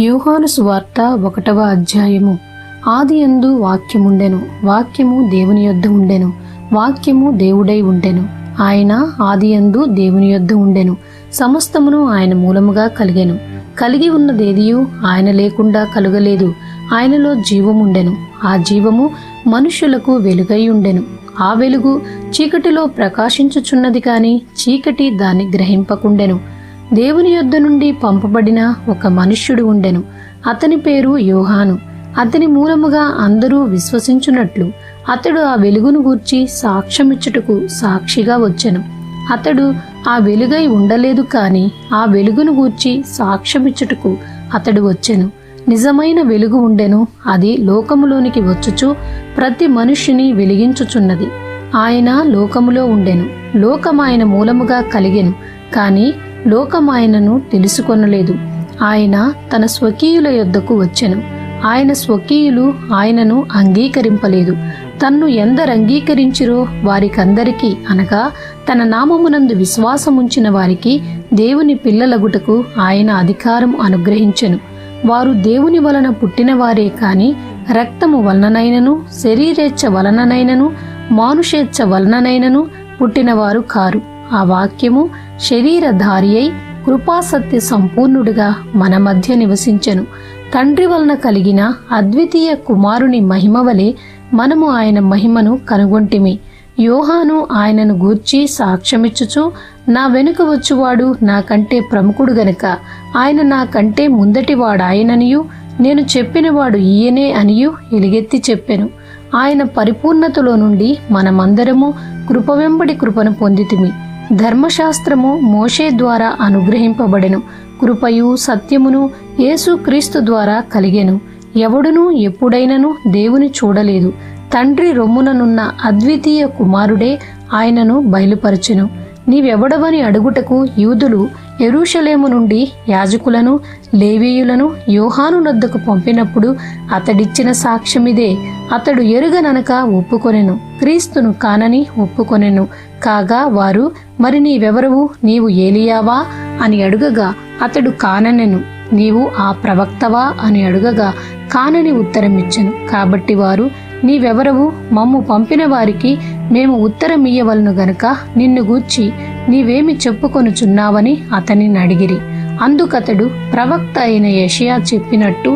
యోహాను సువార్త 1వ అధ్యాయము. ఆదియందు వాక్యముండెను, వాక్యము దేవుని యొద్ద ఉండెను, వాక్యము దేవుడై ఉండెను. ఆయన ఆదియందు దేవుని యొద్ద ఉండెను. సమస్తమును ఆయన మూలముగా కలిగెను. కలిగి ఉన్నదేదియు ఆయన లేకుండా కలుగలేదు. ఆయనలో జీవముండెను. ఆ జీవము మనుష్యులకు వెలుగై ఉండెను. ఆ వెలుగు చీకటిలో ప్రకాశించుచున్నది కాని చీకటి దాన్ని గ్రహింపకుండెను. దేవుని యొద్ద నుండి పంపబడిన ఒక మనుష్యుడు ఉండెను. అతని పేరు యోహాను. అతని మూలముగా అందరూ విశ్వసించున్నట్లు అతడు ఆ వెలుగును గూర్చి సాక్ష్యమిచ్చుటకు సాక్షిగా వచ్చెను. అతడు ఆ వెలుగై ఉండలేదు కాని ఆ వెలుగును గూర్చి సాక్ష్యమిచ్చుటకు అతడు వచ్చెను. నిజమైన వెలుగు ఉండెను. అది లోకములోనికి వచ్చుచు ప్రతి మనుష్యుని వెలిగించుచున్నది. ఆయన లోకములో ఉండెను. లోకమాయన మూలముగా కలిగెను, కాని లోకమాయనను తెలుసుకొనలేదు. ఆయన తన స్వకీయుల యొద్దకు వచ్చెను. ఆయన స్వకీయులు ఆయనను అంగీకరింపలేదు. తన్ను ఎందరు అంగీకరించిరో వారికందరికీ, అనగా తన నామమునందు విశ్వాసముంచిన వారికి దేవుని పిల్లలగుటకు ఆయన అధికారం అనుగ్రహించెను. వారు దేవుని వలన పుట్టినవారే కాని రక్తము వలననైనను, శరీరేచ్ఛ వలననైనను, మానుషేచ్ఛ వలననైనను పుట్టినవారు కారు. ఆ వాక్యము శరీరధారి అయి కృపాసత్య సంపూర్ణుడిగా మన మధ్య నివసించెను. తండ్రి వలన కలిగిన అద్వితీయ కుమారుని మహిమ వలె మనము ఆయన మహిమను కనుగొంటిమి. యోహాను ఆయనను గూర్చి సాక్ష్యమిచ్చుచు, నా వెనుక వచ్చువాడు నాకంటే ప్రముఖుడు గనుక ఆయన నాకంటే ముందటివాడాయననియు, నేను చెప్పినవాడు ఈయనే అనియు ఎలుగెత్తి చెప్పెను. ఆయన పరిపూర్ణతలో నుండి మనమందరము కృప వెంబడి కృపను పొందితిమి. ధర్మశాస్త్రము మోషే ద్వారా అనుగ్రహింపబడెను. కృపయు సత్యమును యేసుక్రీస్తు ద్వారా కలిగెను. ఎవడునూ ఎప్పుడైనను దేవుని చూడలేదు. తండ్రి రొమ్ముననున్న అద్వితీయ కుమారుడే ఆయనను బయలుపరచెను. నీవెవడవని అడుగుటకు యూదులు యెరూషలేము నుండి యాజకులను, లేవీయులను యోహాను నొద్దకు పంపినప్పుడు అతడిచ్చిన సాక్ష్యమిదే. అతడు ఎరుగననక ఒప్పుకొనెను, క్రీస్తును కానని ఒప్పుకొనెను. కాగా వారు, మరి నీవెవరవు? నీవు ఏలియావా అని అడుగగా అతడు కాననెను. నీవు ఆ ప్రవక్తవా అని అడుగగా కానని ఉత్తరమిచ్చెను. కాబట్టి వారు, నీవెవరవు? మమ్ము పంపిన వారికి మేము ఉత్తరమియ్యవలను గనుక నిన్ను గూర్చి నీవేమి చెప్పుకొనుచున్నావని అతనిని అడిగిరి. అందుకతడు, ప్రవక్త అయిన యెషయా చెప్పినట్టు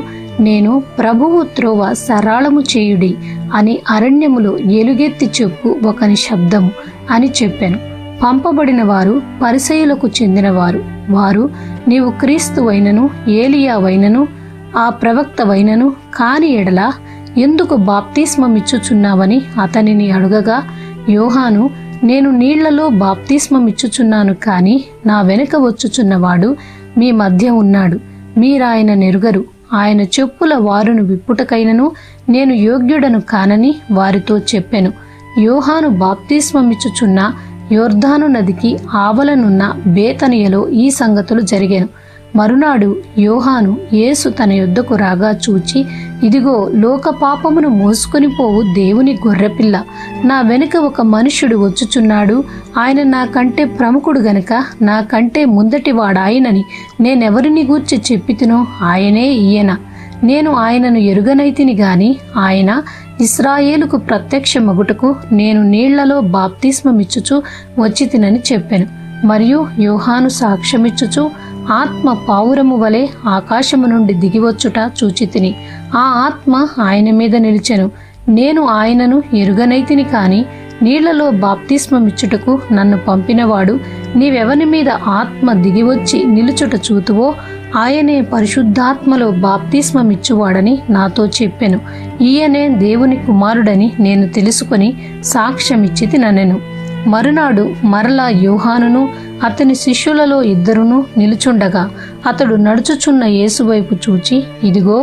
నేను ప్రభువు త్రోవ సరళము చేయుడి అని అరణ్యములో ఎలుగెత్తి చెప్పు ఒకని శబ్దము అని చెప్పెను. పంపబడిన వారు పరిసయ్యులకు చెందినవారు. వారు, నీవు క్రీస్తువైనను, ఏలియావైనను, ఆ ప్రవక్తవైనను కాని ఎడల ఎందుకు బాప్తిస్మమిచ్చుచున్నావని అతనిని అడుగగా, యోహాను, నేను నీళ్లలో బాప్తిస్మమిచ్చుచున్నాను కాని నా వెనుక వచ్చుచున్నవాడు మీ మధ్య ఉన్నాడు. మీరాయన నెరుగరు. ఆయన చెప్పుల వారును విప్పుటకైనను నేను యోగ్యుడను కానని వారితో చెప్పెను. యోహాను బాప్తిస్మమిచ్చుచున్న యొర్దాను నదికి ఆవలనున్న బేతనియలో ఈ సంగతులు జరిగెను. మరునాడు యోహాను యేసు తన యొద్దకు రాగా చూచి, ఇదిగో లోక పాపమును మోసుకొని పోవు దేవుని గొర్రెపిల్ల. నా వెనుక ఒక మనుష్యుడు వచ్చుచున్నాడు. ఆయన నాకంటే ప్రముఖుడు గనుక నాకంటే ముందటివాడాయనని నేనెవరిని గూర్చి చెప్పితినో ఆయనే ఈయన. నేను ఆయనను ఎరుగనైతిని గాని ఆయన ఇశ్రాయేలుకు ప్రత్యక్షమగుటకు నేను నీళ్లలో బాప్తిస్మమిచ్చుచు వచ్చితినని చెప్పెను. మరియు యోహాను సాక్ష్యమిచ్చుచు, ఆత్మ పావురము వలె ఆకాశము నుండి దిగివచ్చుట చూచితిని. ఆ ఆత్మ ఆయన మీద నిలిచెను. నేను ఆయనను ఎరుగనైతిని కాని నీళ్లలో బాప్తిస్మమిచ్చుటకు నన్ను పంపినవాడు నీవెవని మీద ఆత్మ దిగివచ్చి నిలుచుట చూతువో ఆయనే పరిశుద్ధాత్మలో బాప్తిస్మమిచ్చువాడని నాతో చెప్పెను. ఈయనే దేవుని కుమారుడని నేను తెలుసుకొని సాక్ష్యమిచ్చితినెను. మరునాడు మరలా యోహానును అతని శిష్యులలో ఇద్దరును నిలుచుండగా అతడు నడుచుచున్న యేసువైపు చూచి, ఇదిగో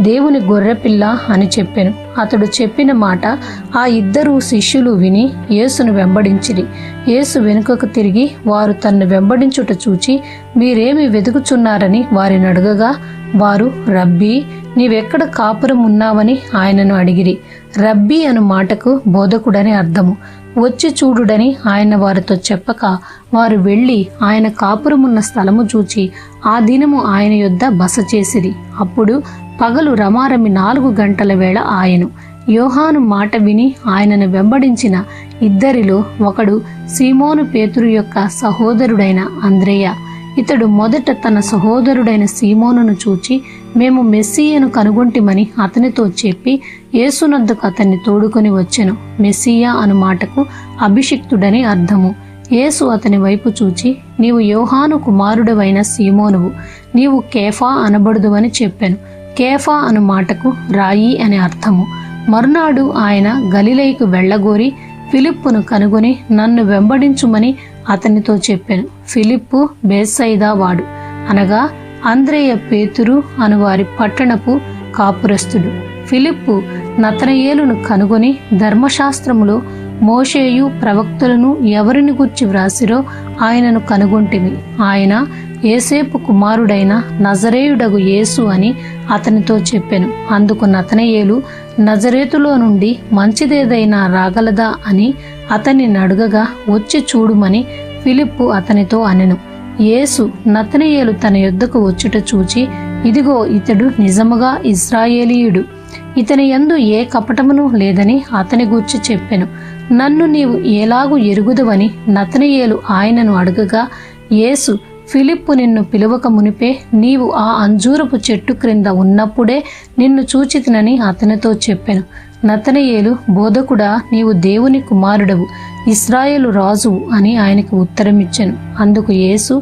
దేవుని గొర్రెపిల్ల అని చెప్పెను. అతడు చెప్పిన మాట ఆ ఇద్దరు శిష్యులు విని యేసును వెంబడించిరి. యేసు వెనుకకు తిరిగి వారు తన్ను వెంబడించుట చూచి, మీరేమి వెతుకుచున్నారని వారిని అడుగగా, వారు, రబ్బీ, నీవెక్కడ కాపురం ఉన్నావని ఆయనను అడిగిరి. రబ్బీ అను మాటకు బోధకుడని అర్థము. వచ్చి చూడుడని ఆయన వారితో చెప్పక వారు వెళ్ళి ఆయన కాపురమున్న స్థలము చూచి ఆ దినము ఆయన యొద్ద బస చేసిరి. అప్పుడు పగలు రమారమి 4 గంటల వేళ ఆయను. యోహాను మాట విని ఆయనను వెంబడించిన ఇద్దరిలో ఒకడు సీమోను పేతురు యొక్క సహోదరుడైన అంద్రెయ. ఇతడు మొదట తన సహోదరుడైన సీమోనును చూచి మేము మెస్సీయను కనుగొంటిమని అతనితో చెప్పి యేసునొద్దకు అతన్ని తోడుకొని వచ్చెను. మెస్సియా అను మాటకు అభిషిక్తుడని అర్థము. యేసు అతని వైపు చూచి, నీవు యోహాను కుమారుడవైన సీమోనువు, నీవు కేఫా అనబడుదువని చెప్పెను. కేఫా అను మాటకు రాయి అని అర్థము. మరునాడు ఆయన గలిలయకు వెళ్ళగోరి ఫిలిప్పును కనుగొని నన్ను వెంబడించుమని అతనితో చెప్పెను. ఫిలిప్పు బేత్సయిదా వాడు, అనగా అంద్రెయ పేతురు అను వారి పట్టణపు కాపురస్తుడు. ఫిలిప్పు నతనయేలును కనుగొని ధర్మశాస్త్రములో మోషేయు ప్రవక్తలను ఎవరిని గూర్చి వ్రాసిరో ఆయనను కనుగొంటిమి. ఆయన యేసేపు కుమారుడైన నజరేయుడగు యేసు అని అతనితో చెప్పెను. అందుకు నతనయేలు, నజరేతులో నుండి మంచిదేదైనా రాగలదా అని అతన్ని అడుగగా వచ్చి చూడుమని ఫిలిప్పు అతనితో అనెను. యేసు నతనయేలు తన యొద్దకు వచ్చుట చూచి, ఇదిగో ఇతడు నిజముగా ఇశ్రాయేలీయుడు, ఇతని యందు ఏ కపటమును లేదని అతని గూర్చి చెప్పెను. నన్ను నీవు ఎలాగు ఎరుగుదువని నతనయేలు ఆయనను అడుగగా, యేసు, ఫిలిప్పు నిన్ను పిలువక మునిపే నీవు ఆ అంజూరపు చెట్టు క్రింద ఉన్నప్పుడే నిన్ను చూచితినని అతనితో చెప్పెను. నతనయేలు, బోధకుడా, నీవు దేవుని కుమారుడవు, ఇశ్రాయేలు రాజువు అని ఆయనకు ఉత్తరమిచ్చెను. అందుకు యేసు,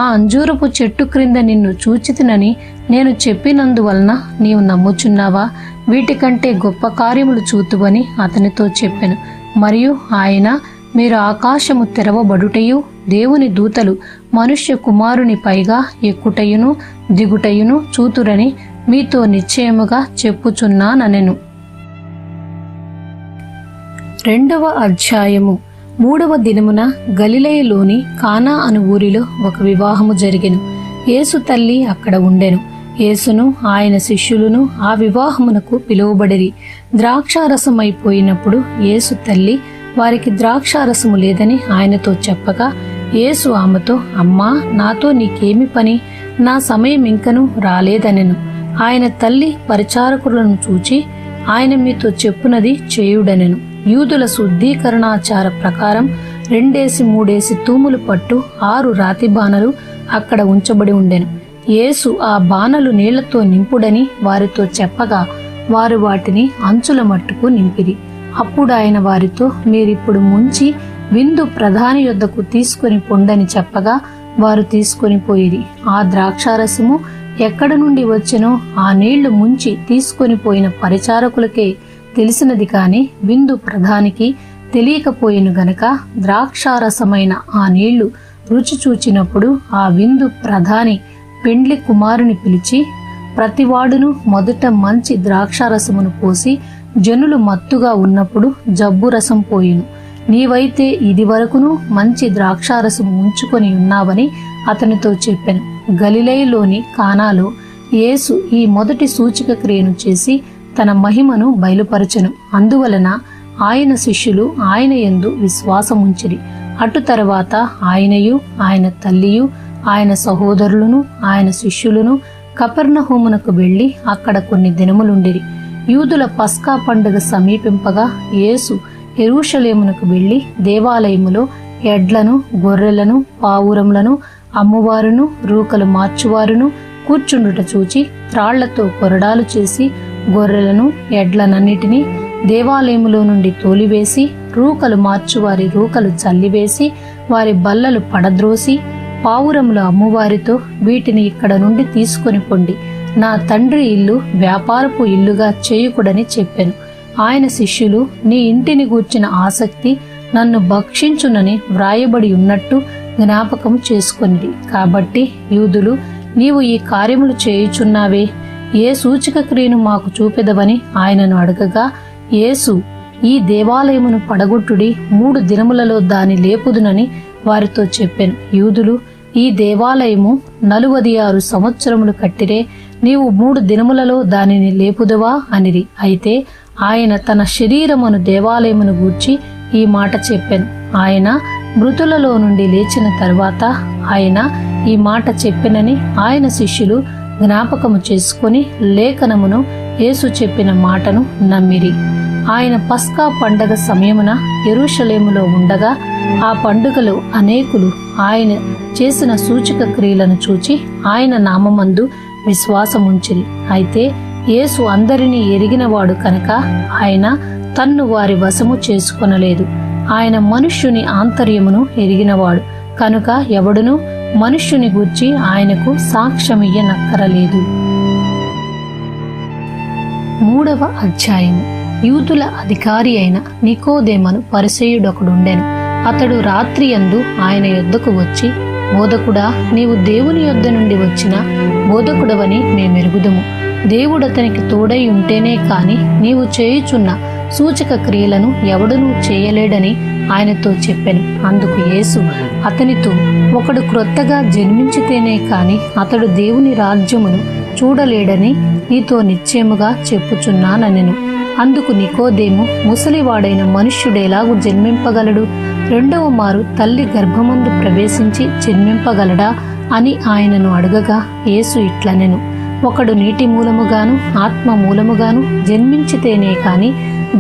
ఆ అంజూరపు చెట్టు క్రింద నిన్ను చూచితినని నేను చెప్పినందువలన నీవు నమ్ముచున్నావా? వీటికంటే గొప్ప కార్యములు చూతువని అతనితో చెప్పెను. మరియు ఆయన, మీరు ఆకాశము తెరవబడుటయు దేవుని దూతలు మనుష్య కుమారుని పైగా ఎక్కుటయును దిగుటయును చూతురని మీతో నిశ్చయముగా చెప్పుచున్నానెను. 2వ అధ్యాయము. 3వ దినమున గలిలయలోని కానా అను ఊరిలో ఒక వివాహము జరిగెను. యేసు తల్లి అక్కడ ఉండెను. యేసును ఆయన శిష్యులను ఆ వివాహమునకు పిలువబడిరి. ద్రాక్షారసమైపోయినప్పుడు యేసు తల్లి వారికి ద్రాక్షారసము లేదని ఆయనతో చెప్పగా, యేసు ఆమెతో, అమ్మా, నాతో నీకేమి పని? నా సమయం ఇంకను రాలేదనెను. ఆయన తల్లి పరిచారకులను చూచి, ఆయన మీతో చెప్పునది చేయుడనెను. యూదుల శుద్ధీకరణాచార ప్రకారం 2-3 తూములు పట్టు 6 రాతి బాణలు అక్కడ ఉంచబడి ఉండెను. యేసు ఆ బాణలు నీళ్లతో నింపుడని వారితో చెప్పగా వారు వాటిని అంచుల మట్టుకు నింపిరి. అప్పుడు ఆయన వారితో, మీరిప్పుడు ముంచి విందు ప్రధాని యొద్దకు తీసుకొని పొండని చెప్పగా వారు తీసుకొని పోయిరి. ఆ ద్రాక్షారసము ఎక్కడ నుండి వచ్చెనో ఆ నీళ్లు ముంచి తీసుకొని పోయిన పరిచారకులకే తెలిసినది కాని విందు ప్రధానికి తెలియకపోయిను గనక ద్రాక్షారసమైన ఆ నీళ్లు రుచి చూచినప్పుడు ఆ విందు ప్రధాని పెండ్లి కుమారుని పిలిచి, ప్రతివాడును మొదట మంచి ద్రాక్షారసమును పోసి జనులు మత్తుగా ఉన్నప్పుడు జబ్బు రసం పోయిను. నీవైతే ఇది వరకును మంచి ద్రాక్షారసము ఉంచుకొని ఉన్నావని అతనితో చెప్పెను. గలిలయలోని కానాలో యేసు ఈ మొదటి సూచక క్రియను చేసి తన మహిమను బయలుపరచెను. అందువలన ఆయన శిష్యులు ఆయన యందు విశ్వాసముంచిరి. అటు తర్వాత ఆయనయు ఆయన తల్లియు ఆయన సహోదరులను ఆయన శిష్యులను కపెర్నహూమునకు వెళ్లి అక్కడ కొన్ని దినములుండిరి. యూదుల పస్కా పండుగ సమీపింపగా యేసు యెరూషలేమునకు వెళ్లి దేవాలయములో ఎడ్లను గొర్రెలను పావురములను అమ్మువారును రూకలు మార్చువారును కూర్చుండుట చూచి త్రాళ్లతో కొరడాలు చేసి గొర్రెలను ఎడ్లనన్నిటినీ దేవాలయములో నుండి తోలివేసి రూకలు మార్చువారి రూకలు చల్లివేసి వారి బల్లలు పడద్రోసి పావురములు అమ్మువారితో, వీటిని ఇక్కడ నుండి తీసుకొని పొండి, నా తండ్రి ఇల్లు వ్యాపారపు ఇల్లుగా చేయుకుడని చెప్పెను. ఆయన శిష్యులు, నీ ఇంటిని గూర్చిన ఆసక్తి నన్ను భక్షించునని వ్రాయబడి ఉన్నట్టు జ్ఞాపకం చేసుకొనిది. కాబట్టి యూదులు, నీవు ఈ కార్యములు చేయుచున్నావే, ఏ సూచక క్రియను మాకు చూపెదవని ఆయనను అడగగా, యేసు, ఈ దేవాలయమును పడగొట్టుడి, 3 దినములలో దాని లేపుదునని వారితో చెప్పెను. యూదులు, ఈ దేవాలయము 46 సంవత్సరములు కట్టిరే, నీవు 3 దినములలో దానిని లేపుదువా అనిరి. అయితే ఆయన తన శరీరమును దేవాలయమును గూర్చి ఈ మాట చెప్పెను. ఆయన మృతులలో నుండి లేచిన తరువాత ఆయన ఈ మాట చెప్పెనని ఆయన శిష్యులు జ్ఞాపకము చేసుకొని లేఖనమును యేసు చెప్పిన మాటను నమ్మిరి. ఆయన పస్కా పండగ సమయమున యెరూషలేములో ఉండగా ఆ పండుగలో అనేకులు ఆయన చేసిన సూచక క్రియలను చూచి ఆయన నామమందు విశ్వాసముంచిరి. అయితే యేసు అందరినీ ఎరిగినవాడు కనుక ఆయన తన్ను వారి వశము చేసుకొనలేదు. ఆయన మనుష్యుని ఆంతర్యమును ఎరిగినవాడు కనుక ఎవడునూ మనుష్యుని గూర్చి ఆయనకు సాక్ష్యమియ్యనక్కరలేదు. 3వ అధ్యాయము. యూదుల అధికారి అయిన నికోదేమను పరిసయ్యుడొకడుండెను. అతడు రాత్రియందు ఆయన యొద్దకు వచ్చి, బోధకుడా, నీవు దేవుని యొద్ద నుండి వచ్చిన బోధకుడవని మేమెరుగుదుము. దేవుడతనికి తోడై ఉంటేనే కాని నీవు చేయుచున్న సూచక క్రియలను ఎవడునూ చేయలేడని ఆయనతో చెప్పెను. అందుకు యేసు అతనితో, ఒకడు క్రొత్తగా జన్మించితేనే కాని అతడు దేవుని రాజ్యమును చూడలేడని నీతో నిశ్చయముగా చెప్పుచున్నానెను. అందుకు నికోదేము, ముసలివాడైన మనుష్యుడెలాగు జన్మింపగలడు? 2వ మారు తల్లి గర్భమందు ప్రవేశించి జన్మింపగలడా అని ఆయనను అడగగా యేసు ఇట్లనెను, ఒకడు నీటి మూలముగాను ఆత్మ మూలముగాను జన్మించితేనే కాని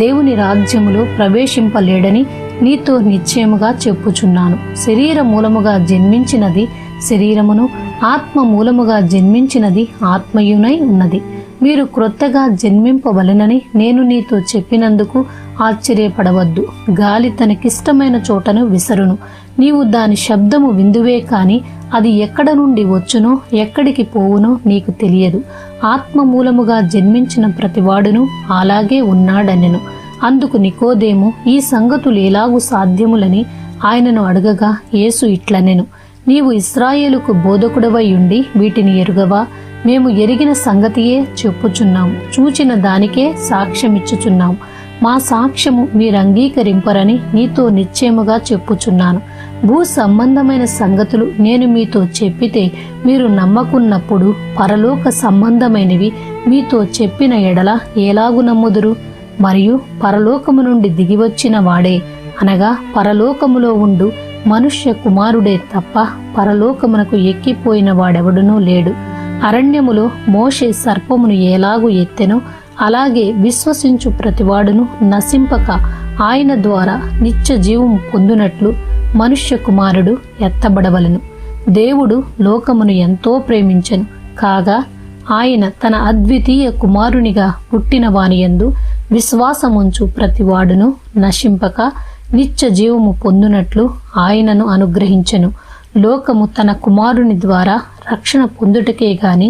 దేవుని రాజ్యములో ప్రవేశింపలేడని నీతో నిశ్చయముగా చెప్పుచున్నాను. శరీర మూలముగా జన్మించినది శరీరమును, ఆత్మ మూలముగా జన్మించినది ఆత్మయునై ఉన్నది. మీరు క్రొత్తగా జన్మింపవలెనని నేను నీతో చెప్పినందుకు ఆశ్చర్యపడవద్దు. గాలి తనకిష్టమైన చోటను విసరును. నీవు దాని శబ్దము విందువే కాని అది ఎక్కడ నుండి వచ్చునో ఎక్కడికి పోవునో నీకు తెలియదు. ఆత్మ మూలముగా జన్మించిన ప్రతివాడును అలాగే ఉన్నాడనెను. అందుకు నికోదేము ఈ సంగతులు ఎలాగు సాధ్యములని ఆయనను అడగగా యేసు ఇట్లనెను, నీవు ఇశ్రాయేలుకు బోధకుడవై ఉండి వీటిని ఎరుగవా? మేము ఎరిగిన సంగతియే చెప్పుచున్నాము, చూచిన దానికే సాక్ష్యమిచ్చుచున్నాము. మా సాక్ష్యము మీరంగీకరింపరని నీతో నిశ్చయముగా చెప్పుచున్నాను. భూ సంబంధమైన సంగతులు నేను మీతో చెప్పితే మీరు నమ్మకున్నప్పుడు పరలోక సంబంధమైనవి మీతో చెప్పిన ఎడల ఎలాగు నమ్ముదురు? మరియు పరలోకము నుండి దిగివచ్చిన వాడే, అనగా పరలోకములో ఉండు మనుష్య కుమారుడే తప్ప పరలోకమునకు ఎక్కిపోయిన వాడెవడునూ లేడు. అరణ్యములో మోషే సర్పమును ఎలాగు ఎత్తెనో అలాగే విశ్వసించు ప్రతివాడును నశింపక ఆయన ద్వారా నిత్య జీవము పొందునట్లు మనుష్య కుమారుడు ఎత్తబడవలెను. దేవుడు లోకమును ఎంతో ప్రేమించెను, కాగా ఆయన తన అద్వితీయ కుమారునిగా పుట్టిన వానియందు విశ్వాసముంచు ప్రతివాడును నశింపక నిత్య జీవము పొందునట్లు ఆయనను అనుగ్రహించెను. లోకము తన కుమారుని ద్వారా రక్షణ పొందుటకే గాని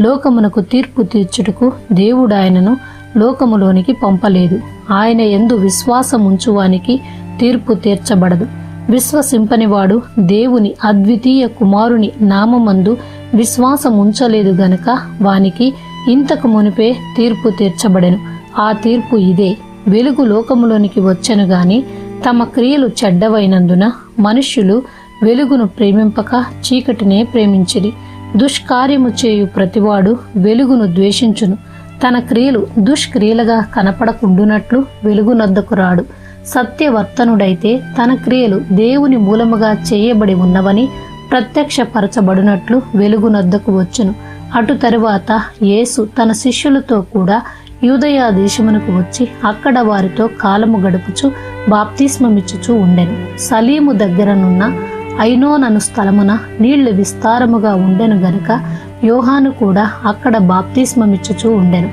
లోకమునకు తీర్పు తీర్చుటకు దేవుడు ఆయనను లోకములోనికి పంపలేదు. ఆయన యందు విశ్వాసముంచువానికి తీర్పు తీర్చబడదు. విశ్వసింపనివాడు దేవుని అద్వితీయ కుమారుని నామమందు విశ్వాసముంచలేదు గనుక వానికి ఇంతకు మునిపే తీర్పు తీర్చబడెను. ఆ తీర్పు ఇదే, వెలుగు లోకములోనికి వచ్చెను గాని తమ క్రియలు చెడ్డవైనందున మనుష్యులు వెలుగును ప్రేమింపక చీకటినే ప్రేమించిరి. దుష్కార్యము చేయు ప్రతివాడు వెలుగును ద్వేషించును, తన క్రియలు దుష్క్రియలుగా కనపడకుండునట్లు వెలుగునొద్దకు రాడు. సత్యవర్తనుడైతే తన క్రియలు దేవుని మూలముగా చేయబడి ఉన్నవని ప్రత్యక్షపరచబడినట్లు వెలుగునొద్దకు వచ్చును. అటు తరువాత యేసు తన శిష్యులతో కూడా యూదయ దేశమునకు వచ్చి అక్కడ వారితో కాలము గడుపుచు బాప్తిస్మమిచ్చుచూ ఉండెను. సలీము దగ్గరనున్న ఐనోనను స్థలమున నీళ్లు విస్తారముగా ఉండెను గనుక యోహాను కూడా అక్కడ బాప్తిస్మమిచ్చుచూ ఉండెను.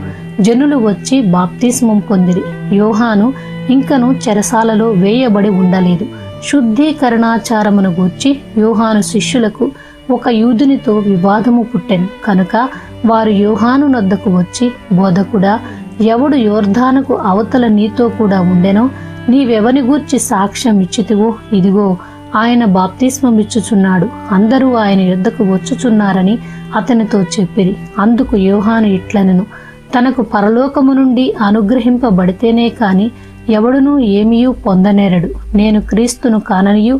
జనులు వచ్చి బాప్తిస్మం పొందిరి. యోహాను ఇంకను చెరసాలలో వేయబడి ఉండలేదు. శుద్ధీకరణాచారమును గూర్చి యోహాను శిష్యులకు ఒక యూదునితో వివాదము పుట్టెను కనుక వారు యోహాను నొద్దకు వచ్చి, బోధకుడా, ఎవడు యోర్దానుకు అవతల నీతో కూడా ఉండెనో నీవెవని గూర్చి సాక్ష్యం ఇచ్చితివో ఇదిగో ఆయన బాప్తిస్మమిచ్చుచున్నాడు, అందరూ ఆయన యొద్దకు వచ్చుచున్నారని అతనితో చెప్పిరి. అందుకు యోహాను ఇట్లనెను, తనకు పరలోకము నుండి అనుగ్రహింపబడితేనే కాని ఎవడునూ ఏమీయూ పొందనేరడు. నేను క్రీస్తును కాననియు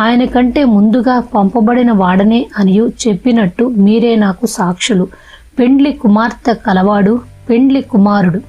ఆయన కంటే ముందుగా పంపబడిన వాడనే అనియు చెప్పినట్టు మీరే నాకు సాక్షులు. పెండ్లి కుమార్తె కలవాడు పెండ్లి కుమారుడు.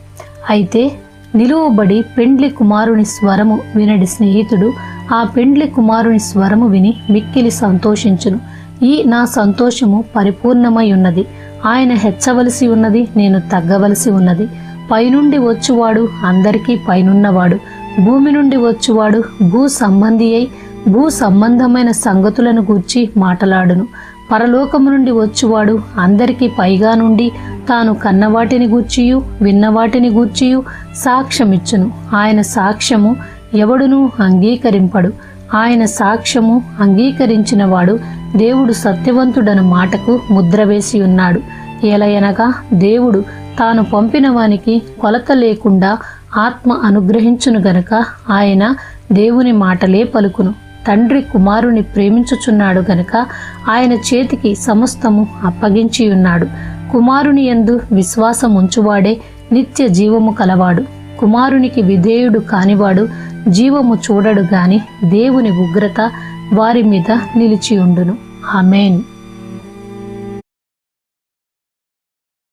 అయితే నిలువబడి పెండ్లి కుమారుని స్వరము వినడి స్నేహితుడు ఆ పెండ్లి కుమారుని స్వరము విని మిక్కిలి సంతోషించును. ఈ నా సంతోషము పరిపూర్ణమై ఉన్నది. ఆయన హెచ్చవలసి ఉన్నది, నేను తగ్గవలసి ఉన్నది. పైనుండి వచ్చువాడు అందరికీ పైనున్నవాడు, భూమి నుండి వచ్చువాడు భూ సంబంధి అయి భూ సంబంధమైన సంగతులను గూర్చి మాటలాడును. పరలోకము నుండి వచ్చువాడు అందరికీ పైగా నుండి తాను కన్నవాటిని గూర్చియు విన్నవాటిని గూర్చియు సాక్ష్యమిచ్చును. ఆయన సాక్ష్యము ఎవడునూ అంగీకరింపడు. ఆయన సాక్ష్యము అంగీకరించిన వాడు దేవుడు సత్యవంతుడను మాటకు ముద్ర వేసి ఉన్నాడు. ఏలయనగా దేవుడు తాను పంపిన వానికి కొలత లేకుండా ఆత్మ అనుగ్రహించును గనుక ఆయన దేవుని మాటలే పలుకును. తండ్రి కుమారుని ప్రేమించుచున్నాడు గనుక ఆయన చేతికి సమస్తము అప్పగించి ఉన్నాడు. కుమారుని యందు విశ్వాసం ఉంచువాడే నిత్య జీవము కలవాడు. కుమారునికి విధేయుడు కానివాడు జీవము చూడడు గాని దేవుని ఉగ్రత వారి మీద నిలిచియుండును. ఆమేన్.